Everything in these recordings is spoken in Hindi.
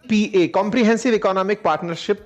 CPA comprehensive economic partnership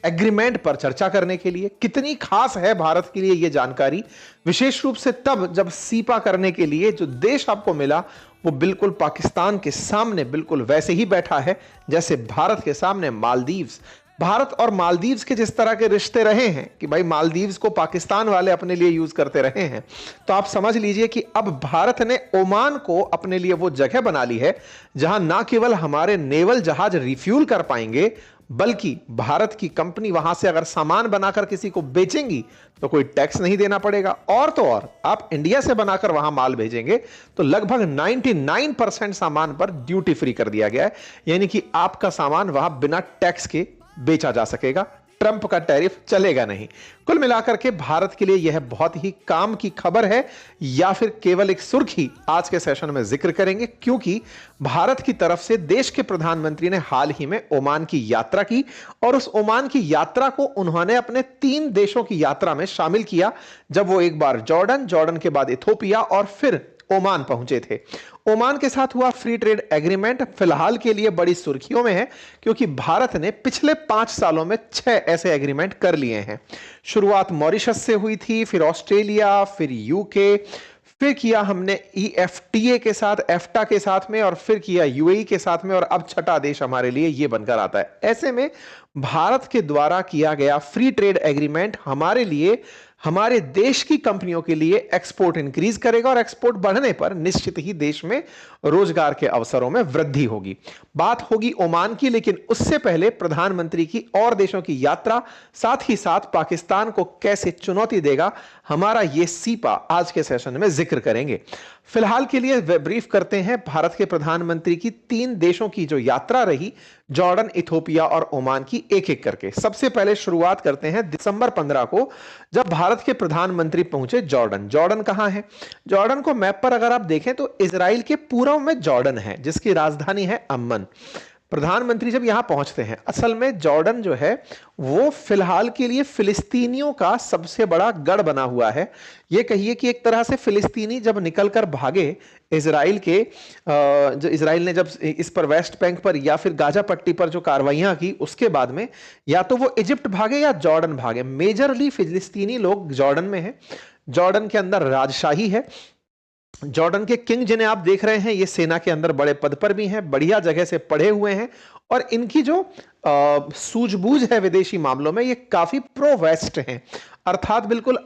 agreement पर चर्चा करने के लिए। कितनी खास है भारत के लिए यह जानकारी, विशेष रूप से तब जब सीपा करने के लिए जो देश आपको मिला वो बिल्कुल पाकिस्तान के सामने बिल्कुल वैसे ही बैठा है जैसे भारत के सामने मालदीव्स। भारत और मालदीव्स के जिस तरह के रिश्ते रहे हैं कि भाई मालदीव्स को पाकिस्तान वाले अपने लिए यूज करते रहे हैं, तो आप समझ लीजिए कि अब भारत ने ओमान को अपने लिए वो जगह बना ली है जहां ना केवल हमारे नेवल जहाज रिफ्यूल कर पाएंगे, बल्कि भारत की कंपनी वहां से अगर सामान बनाकर किसी को बेचेंगी तो कोई टैक्स नहीं देना पड़ेगा। और तो और आप इंडिया से बनाकर वहां माल भेजेंगे तो लगभग 99% सामान पर ड्यूटी फ्री कर दिया गया है, यानी कि आपका सामान वहां बिना टैक्स के बेचा जा सकेगा। ट्रंप का टैरिफ चलेगा नहीं। कुल मिलाकर के भारत के लिए यह बहुत ही काम की खबर है, या फिर केवल एक सुर्खी आज के सेशन में जिक्र करेंगे, क्योंकि भारत की तरफ से देश के प्रधानमंत्री ने हाल ही में ओमान की यात्रा की और उस ओमान की यात्रा को उन्होंने अपने 3 देशों की यात्रा में शामिल किया, जब वो एक बार जॉर्डन के बाद इथोपिया और फिर ओमान पहुंचे थे। ओमान के साथ हुआ फ्री ट्रेड एग्रीमेंट फिलहाल के लिए बड़ी सुर्खियों में है, क्योंकि भारत ने पिछले 5 सालों में 6 ऐसे एग्रीमेंट कर लिए हैं। शुरुआत मॉरिशस से हुई थी, फिर ऑस्ट्रेलिया, फिर यूके, फिर किया हमने ईएफटीए के साथ, एफ्टा के साथ में, और फिर किया यूएई के साथ में, और अब छठा देश हमारे लिए यह बनकर आता है। ऐसे में भारत के द्वारा किया गया फ्री ट्रेड एग्रीमेंट हमारे लिए, हमारे देश की कंपनियों के लिए एक्सपोर्ट इंक्रीज करेगा, और एक्सपोर्ट बढ़ने पर निश्चित ही देश में रोजगार के अवसरों में वृद्धि होगी। बात होगी ओमान की, लेकिन उससे पहले प्रधानमंत्री की और देशों की यात्रा, साथ ही साथ पाकिस्तान को कैसे चुनौती देगा हमारा यह सीपा आज के सेशन में जिक्र करेंगे। फिलहाल के लिए ब्रीफ करते हैं भारत के प्रधानमंत्री की 3 देशों की जो यात्रा रही, जॉर्डन, इथोपिया और ओमान की, एक एक करके। सबसे पहले शुरुआत करते हैं दिसंबर 15 को, जब भारत के प्रधानमंत्री पहुंचे जॉर्डन। जॉर्डन कहां है? जॉर्डन को मैप पर अगर आप देखें तो इजराइल के पूर्व में जॉर्डन है, जिसकी राजधानी है अम्मन। प्रधानमंत्री जब यहां पहुंचते हैं, असल में जॉर्डन जो है वो फिलहाल के लिए फिलिस्तीनियों का सबसे बड़ा गढ़ बना हुआ है। ये कहिए कि एक तरह से फिलिस्तीनी जब निकलकर भागे इजराइल के, जो इजराइल ने जब इस पर वेस्ट बैंक पर या फिर गाजा पट्टी पर जो कार्रवाइयां की, उसके बाद में या तो वो इजिप्ट भागे या जॉर्डन भागे। मेजरली फिलिस्तीनी लोग जॉर्डन में है। जॉर्डन के अंदर राजशाही है। जॉर्डन के किंग जिन्हें आप देख रहे हैं, ये सेना के अंदर बड़े पद पर भी हैं, बढ़िया जगह से पढ़े हुए हैं, और इनकी जो सूझबूझ है विदेशी मामलों में, ये काफी प्रो वेस्ट हैं, अर्थात बिल्कुल